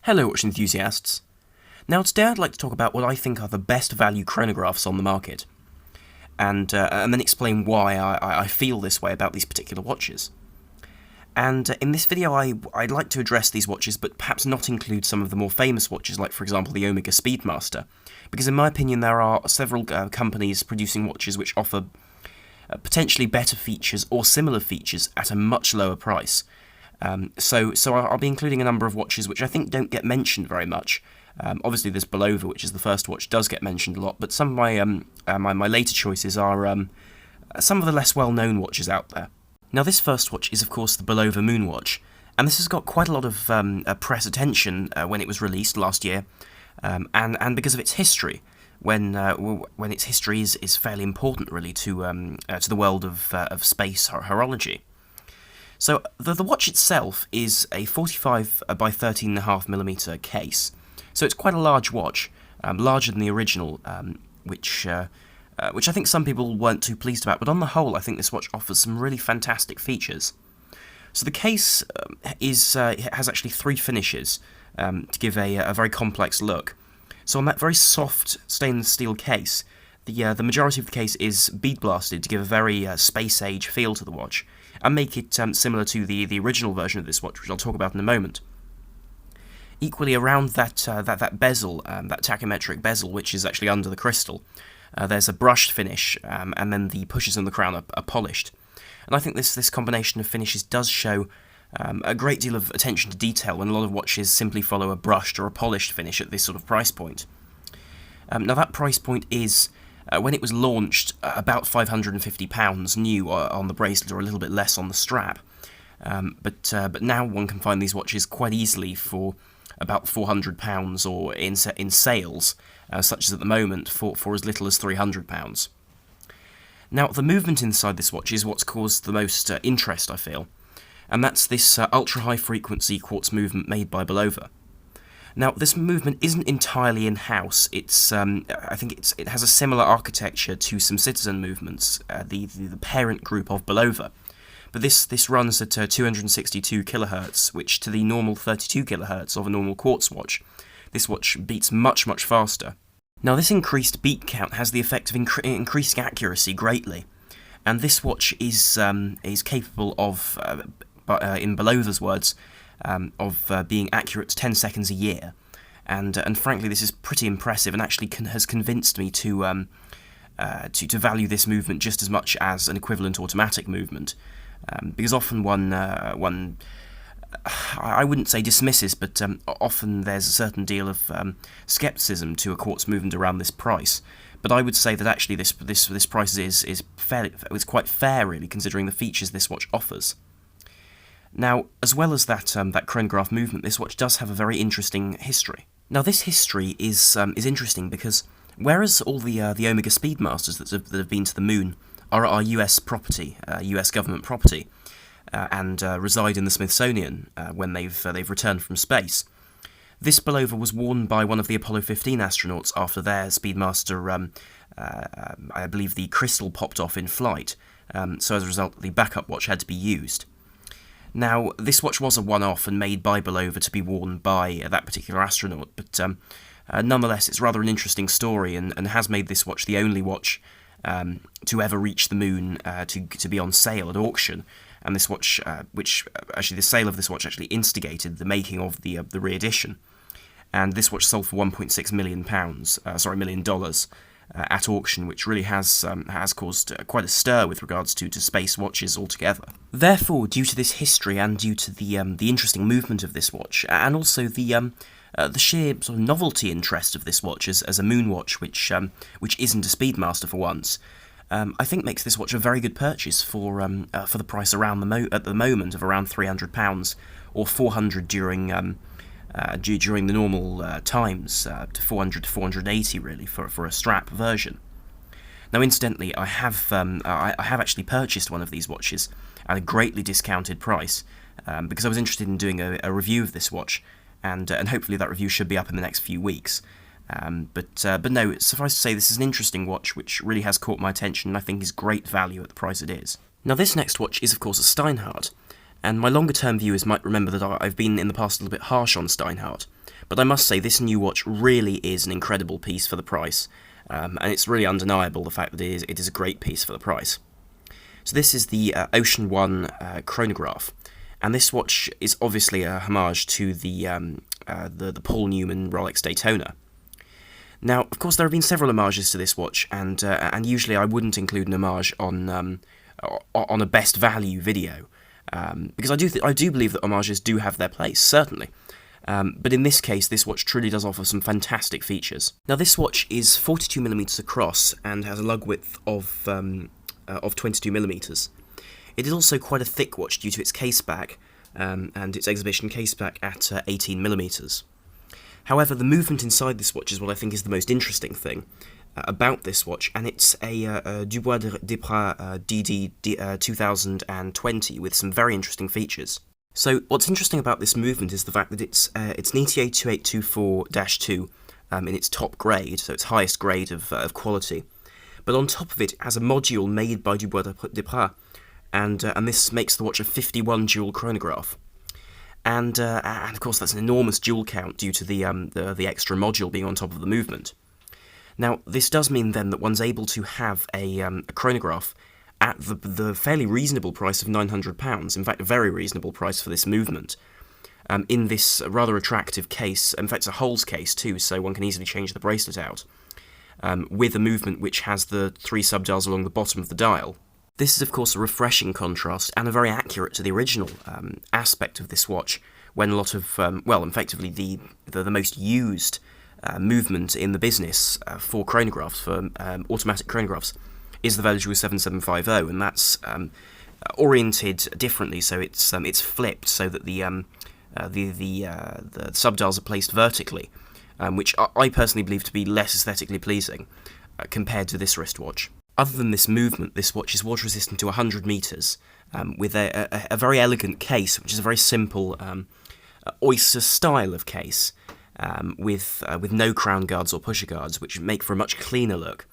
Hello watch enthusiasts. Now today I'd like to talk about what I think are the best value chronographs on the market, and then explain why I feel this way about these particular watches. And in this video I'd like to address these watches, but perhaps not include some of the more famous watches, like for example the Omega Speedmaster, because in my opinion there are several companies producing watches which offer potentially better features or similar features at a much lower price. So I'll be including a number of watches which I think don't get mentioned very much. Obviously this Bulova, which is the first watch, does get mentioned a lot, but some of my later choices are some of the less well-known watches out there. Now this first watch is of course the Bulova Moonwatch, and this has got quite a lot of press attention when it was released last year, and because of its history, when its history is fairly important really to the world of space horology. So the watch itself is a 45 by 13.5mm case, so it's quite a large watch, larger than the original, which I think some people weren't too pleased about, but on the whole I think this watch offers some really fantastic features. So the case has actually three finishes to give a very complex look. So on that very soft stainless steel case, the majority of the case is bead blasted to give a very space age feel to the watch, and make it similar to the original version of this watch, which I'll talk about in a moment. Equally, around that bezel, that tachymetric bezel, which is actually under the crystal, there's a brushed finish, and then the pushes on the crown are polished. And I think this combination of finishes does show a great deal of attention to detail, when a lot of watches simply follow a brushed or a polished finish at this sort of price point. Now that price point is, when it was launched, about £550 new on the bracelet, or a little bit less on the strap. But now one can find these watches quite easily for about £400, or in sales, such as at the moment, for as little as £300. Now the movement inside this watch is what's caused the most interest, I feel, and that's this ultra-high frequency quartz movement made by Bulova. Now, this movement isn't entirely in-house. It's I think it has a similar architecture to some Citizen movements, the parent group of Bulova. But this runs at 262 kHz, which to the normal 32 kHz of a normal quartz watch, this watch beats much faster. Now, this increased beat count has the effect of increasing accuracy greatly, and this watch is capable of, in Bulova's words, of being accurate 10 seconds a year, and frankly this is pretty impressive, and actually has convinced me to value this movement just as much as an equivalent automatic movement, because often one I wouldn't say dismisses, but often there's a certain deal of skepticism to a quartz movement around this price. But I would say that actually this price is quite fair, really, considering the features this watch offers. Now, as well as that chronograph movement, this watch does have a very interesting history. Now, this history is interesting because whereas all the Omega Speedmasters that have been to the moon are US property, US government property, and reside in the Smithsonian when they've returned from space, this Bulova was worn by one of the Apollo 15 astronauts after their Speedmaster, I believe the crystal popped off in flight. So as a result, the backup watch had to be used. Now, this watch was a one-off and made by Bulova to be worn by that particular astronaut, but nonetheless it's rather an interesting story, and has made this watch the only watch to ever reach the moon to be on sale at auction. And this watch, the sale of this watch actually instigated the making of the re-edition. And this watch sold for £1.6 million at auction, which really has caused quite a stir with regards to space watches altogether. Therefore, due to this history and due to the interesting movement of this watch, and also the sheer sort of novelty interest of this watch as a moon watch, which isn't a Speedmaster for once, I think makes this watch a very good purchase for the price around at the moment of around £300, or £400 during the normal times, to £400 to £480 really for a strap version. Now, incidentally, I have actually purchased one of these watches at a greatly discounted price, because I was interested in doing a review of this watch, and hopefully that review should be up in the next few weeks. But no, suffice to say, this is an interesting watch which really has caught my attention and I think is great value at the price it is. Now this next watch is of course a Steinhardt, and my longer term viewers might remember that I've been in the past a little bit harsh on Steinhardt, but I must say this new watch really is an incredible piece for the price, and it's really undeniable the fact that it is a great piece for the price. So this is the Ocean One chronograph, and this watch is obviously a homage to the Paul Newman Rolex Daytona. Now, of course, there have been several homages to this watch, and usually I wouldn't include an homage on a best value video, because I do believe that homages do have their place, certainly. But in this case, this watch truly does offer some fantastic features. Now, this watch is 42mm across and has a lug width of 22mm. It is also quite a thick watch due to its case back, and its exhibition case back at 18mm. However, the movement inside this watch is what I think is the most interesting thing about this watch, and it's a Dubois Desprats DD 2020 with some very interesting features. So, what's interesting about this movement is the fact that it's an ETA 2824-2 in its top grade, so its highest grade of quality. But on top of it, it has a module made by Dubois Desprats, and this makes the watch a 51 dual chronograph. And of course that's an enormous dual count due to the extra module being on top of the movement. Now this does mean then that one's able to have a chronograph at the fairly reasonable price of £900, in fact a very reasonable price for this movement, in this rather attractive case. In fact it's a Holes case too, so one can easily change the bracelet out, with a movement which has the 3 subdials along the bottom of the dial. This is of course a refreshing contrast and a very accurate to the original aspect of this watch, when a lot of, effectively the most used movement in the business for chronographs, for automatic chronographs, is the Vaujoux 7750, and that's oriented differently, so it's flipped so that the subdials are placed vertically, which I personally believe to be less aesthetically pleasing compared to this wristwatch. Other than this movement, this watch is water resistant to 100 metres, with a very elegant case, which is a very simple oyster style of case, with no crown guards or pusher guards, which make for a much cleaner look,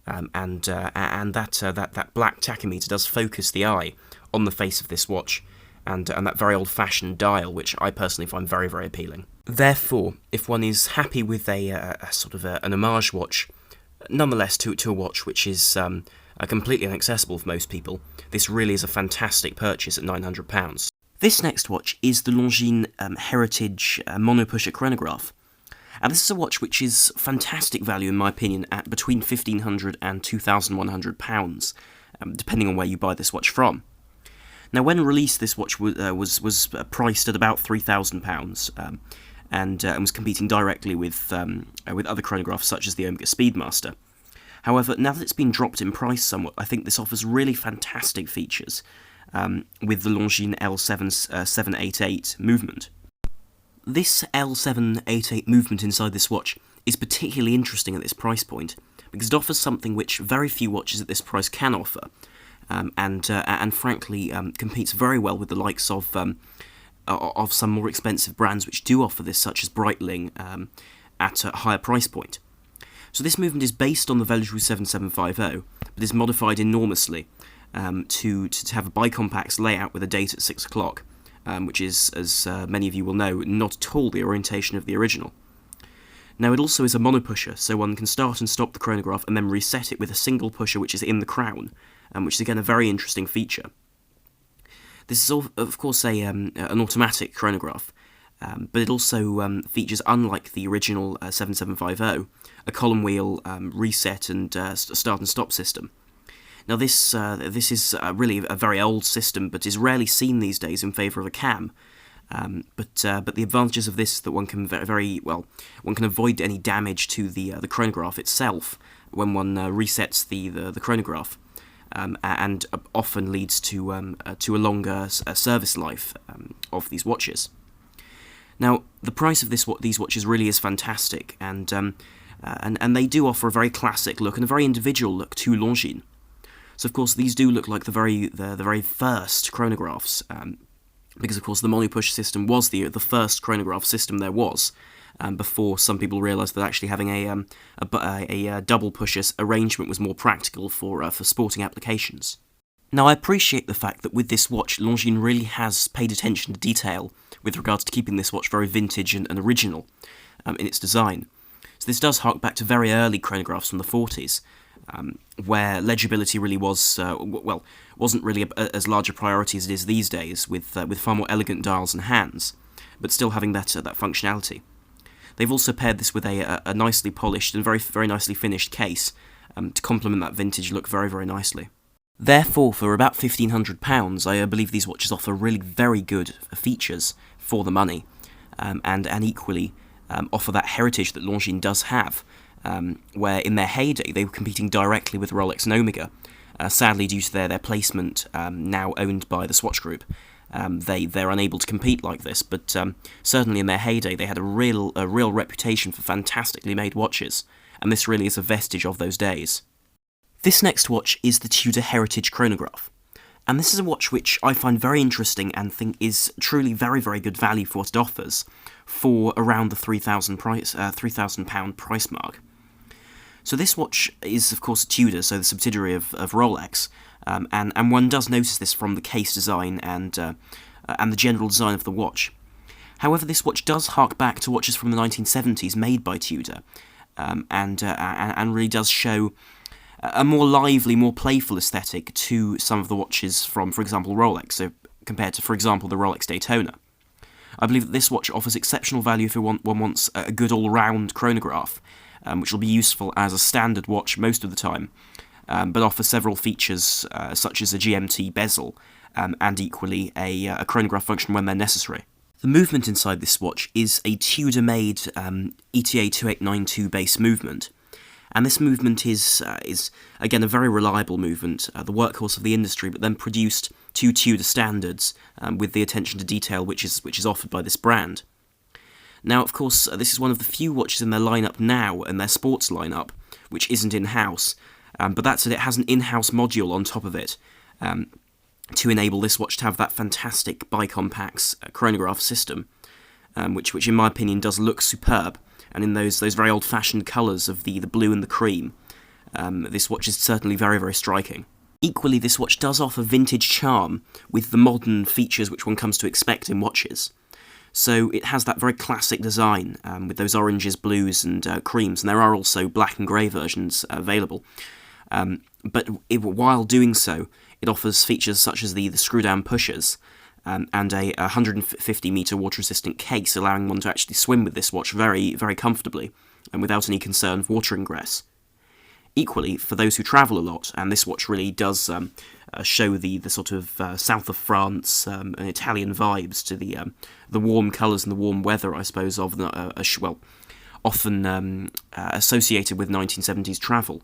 and that black tachymeter does focus the eye on the face of this watch, and that very old-fashioned dial, which I personally find very, very appealing. Therefore, if one is happy with a sort of an homage watch, nonetheless to a watch which is completely inaccessible for most people, this really is a fantastic purchase at £900. This next watch is the Longines Heritage Monopusher Chronograph, and this is a watch which is fantastic value in my opinion at between £1,500 and £2,100, depending on where you buy this watch from. Now when released, this watch was priced at about £3,000, and was competing directly with other chronographs such as the Omega Speedmaster. However, now that it's been dropped in price somewhat, I think this offers really fantastic features with the Longines L788 movement. This L788 movement inside this watch is particularly interesting at this price point because it offers something which very few watches at this price can offer, and frankly competes very well with the likes of some more expensive brands which do offer this, such as Breitling, at a higher price point. So this movement is based on the Vaujoux 7750, but is modified enormously to have a bicompax layout with a date at 6 o'clock, which is, as many of you will know, not at all the orientation of the original. Now it also is a monopusher, so one can start and stop the chronograph and then reset it with a single pusher which is in the crown, which is again a very interesting feature. This is, of course, an automatic chronograph, but it also features, unlike the original 7750, a column wheel reset and start and stop system. Now this is really a very old system, but is rarely seen these days in favour of a cam. But the advantages of this is that one can one can avoid any damage to the chronograph itself when one resets the chronograph. And often leads to a longer service life of these watches. Now, the price of these watches really is fantastic, and they do offer a very classic look and a very individual look to Longines. So, of course, these do look like the very first chronographs because of course the mono-push system was the first chronograph system there was, before some people realised that actually having a double push arrangement was more practical for sporting applications. Now, I appreciate the fact that with this watch, Longines really has paid attention to detail with regards to keeping this watch very vintage and original in its design. So this does hark back to very early chronographs from the 40s, where legibility really wasn't really as large a priority as it is these days, with far more elegant dials and hands, but still having that functionality. They've also paired this with a nicely polished and very, very nicely finished case to complement that vintage look very, very nicely. Therefore, for about £1,500, I believe these watches offer really very good features for the money, and equally offer that heritage that Longines does have, where in their heyday they were competing directly with Rolex and Omega. Sadly, due to their placement now owned by the Swatch Group, they're unable to compete like this, but certainly in their heyday they had a real reputation for fantastically made watches, and this really is a vestige of those days. This next watch is the Tudor Heritage Chronograph, and this is a watch which I find very interesting and think is truly very, very good value for what it offers, for around the £3,000 price mark. So this watch is, of course, Tudor, so the subsidiary of Rolex, and one does notice this from the case design and the general design of the watch. However, this watch does hark back to watches from the 1970s made by Tudor, and really does show a more lively, more playful aesthetic to some of the watches from, for example, Rolex, so compared to, for example, the Rolex Daytona. I believe that this watch offers exceptional value if one wants a good all-round chronograph, which will be useful as a standard watch most of the time, but offers several features such as a GMT bezel, and equally a chronograph function when they're necessary. The movement inside this watch is a Tudor-made ETA 2892 base movement, and this movement is again a very reliable movement, the workhorse of the industry, but then produced to Tudor standards with the attention to detail which is offered by this brand. Now, of course, this is one of the few watches in their lineup now, and their sports lineup, which isn't in-house, but that said, it has an in-house module on top of it to enable this watch to have that fantastic bicompax chronograph system, which in my opinion does look superb. And in those very old-fashioned colours of the blue and the cream, this watch is certainly very, very striking. Equally, this watch does offer vintage charm with the modern features which one comes to expect in watches. So it has that very classic design with those oranges, blues and creams, and there are also black and grey versions available. But while doing so, it offers features such as the screw-down pushers, and a 150-metre water-resistant case, allowing one to actually swim with this watch very, very comfortably, and without any concern of water ingress. Equally, for those who travel a lot, and this watch really does show the sort of south of France and Italian vibes to the warm colours and the warm weather, I suppose, of often associated with 1970s travel,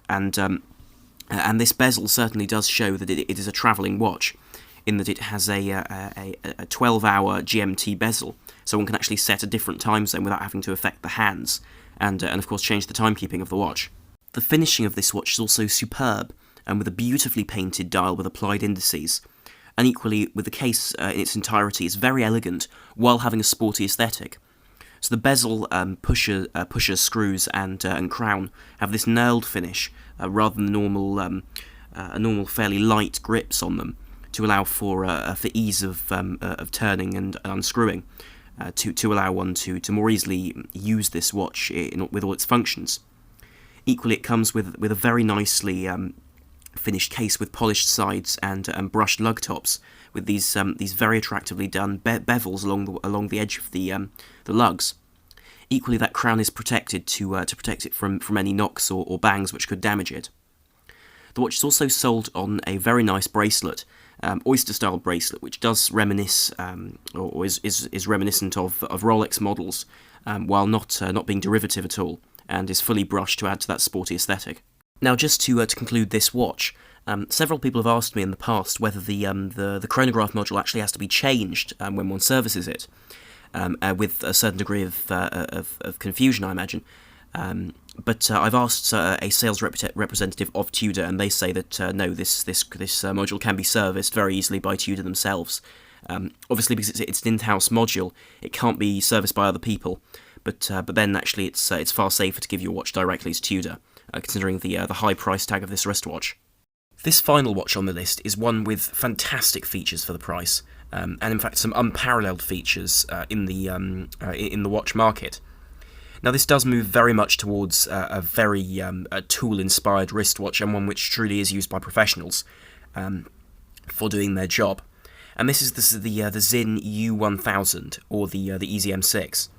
and this bezel certainly does show that it is a travelling watch, in that it has a 12-hour GMT bezel, so one can actually set a different time zone without having to affect the hands, and of course change the timekeeping of the watch. The finishing of this watch is also superb, and with a beautifully painted dial with applied indices, and equally with the case in its entirety is very elegant while having a sporty aesthetic. So the bezel, pusher, screws, and crown have this knurled finish rather than the normal fairly light grips on them, to allow for ease of turning and unscrewing, to allow one to more easily use this watch with all its functions. Equally, it comes with a very nicely finished case with polished sides and brushed lug tops, with these very attractively done bevels along the edge of the lugs. Equally, that crown is protected to protect it from any knocks or bangs which could damage it. The watch is also sold on a very nice bracelet, oyster-style bracelet, which does reminisce, or is reminiscent of Rolex models, while not being derivative at all, and is fully brushed to add to that sporty aesthetic. Now, just to conclude this watch, several people have asked me in the past whether the chronograph module actually has to be changed when one services it, with a certain degree of confusion, I imagine. But I've asked a sales representative of Tudor, and they say that no, this module can be serviced very easily by Tudor themselves, Obviously, because it's an in-house module, it can't be serviced by other people. But then actually, it's far safer to give your watch directly to Tudor, considering the high price tag of this wristwatch. This final watch on the list is one with fantastic features for the price, and in fact some unparalleled features in the watch market. Now, this does move very much towards a very tool-inspired wristwatch, and one which truly is used by professionals for doing their job. And this is the Sinn U1000, or the EZ M6.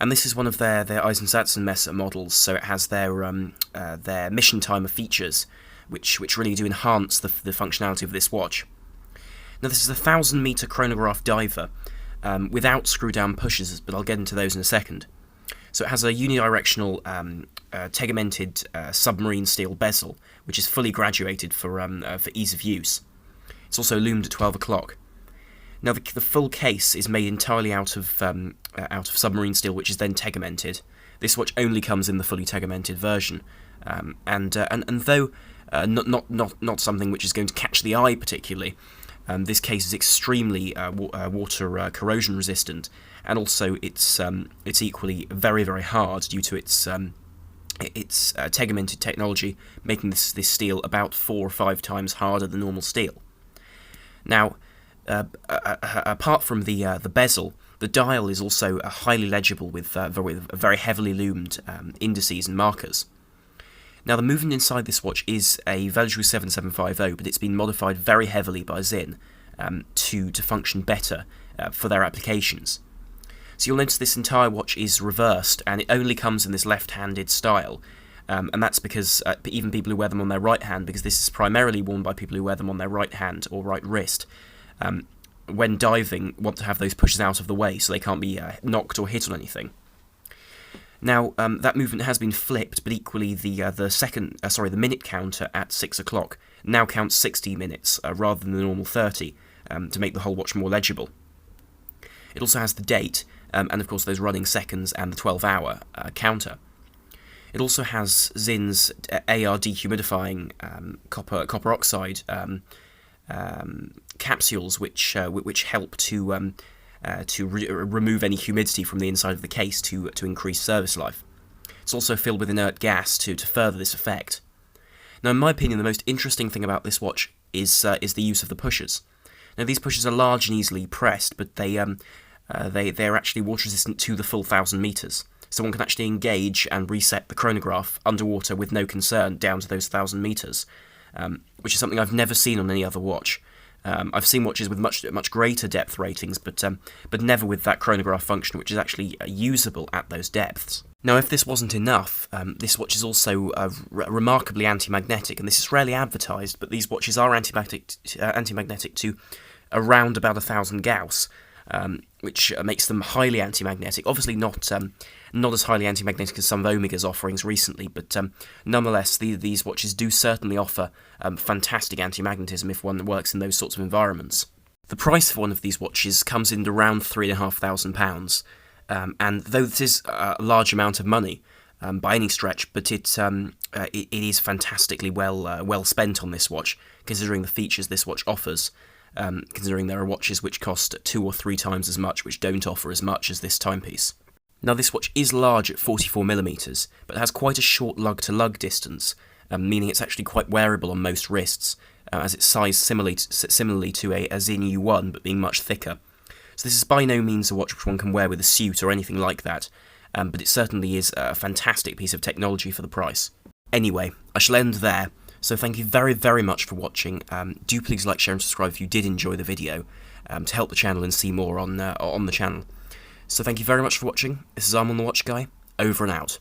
And this is one of their Eisensatzmesser models, so it has their mission timer features, which really do enhance the functionality of this watch. Now, this is a 1,000-meter chronograph diver without screw-down pushes, but I'll get into those in a second. So it has a unidirectional tegmented submarine steel bezel, which is fully graduated for ease of use. It's also loomed at 12 o'clock. Now, the full case is made entirely out of submarine steel, which is then tegmented. This watch only comes in the fully tegmented version, and though not something which is going to catch the eye particularly, this case is extremely water corrosion resistant, and also it's equally very, very hard due to its tegmented technology, making this steel about 4 or 5 times harder than normal steel. Now, apart from the bezel, the dial is also highly legible with very heavily loomed indices and markers. Now, the movement inside this watch is a Veljoux 7750, but it's been modified very heavily by Sinn to function better for their applications. So you'll notice this entire watch is reversed, and it only comes in this left-handed style, and that's because even people who wear them on their right hand, because this is primarily worn by people who wear them on their right hand or right wrist, when diving, want to have those pushes out of the way so they can't be knocked or hit on anything. Now, that movement has been flipped, but equally the minute counter at 6 o'clock now counts 60 minutes rather than the normal 30 to make the whole watch more legible. It also has the date, and of course those running seconds and the 12-hour counter. It also has Sinn's AR dehumidifying copper oxide capsules, which help to remove any humidity from the inside of the case to increase service life. It's also filled with inert gas to further this effect. Now, in my opinion, the most interesting thing about this watch is the use of the pushers. Now, these pushers are large and easily pressed, but they're actually water resistant to the full 1,000 meters. So one can actually engage and reset the chronograph underwater with no concern down to those 1,000 meters, which is something I've never seen on any other watch. I've seen watches with much greater depth ratings, but never with that chronograph function, which is actually usable at those depths. Now, if this wasn't enough, this watch is also remarkably anti-magnetic, and this is rarely advertised, but these watches are anti-magnetic to around about 1,000 Gauss, which makes them highly anti-magnetic. Obviously not as highly anti-magnetic as some of Omega's offerings recently, but nonetheless, these watches do certainly offer fantastic anti-magnetism if one works in those sorts of environments. The price for one of these watches comes in around £3,500, and though this is a large amount of money by any stretch, but it is fantastically well spent on this watch, considering the features this watch offers. Considering there are watches which cost 2 or 3 times as much, which don't offer as much as this timepiece. Now, this watch is large at 44mm, but has quite a short lug-to-lug distance, meaning it's actually quite wearable on most wrists, as it's sized similarly to a Sinn U1, but being much thicker. So this is by no means a watch which one can wear with a suit or anything like that, but it certainly is a fantastic piece of technology for the price. Anyway, I shall end there. So thank you very, very much for watching. Do please like, share and subscribe if you did enjoy the video, to help the channel and see more on the channel. So thank you very much for watching. This is I'm on the Watch Guy, over and out.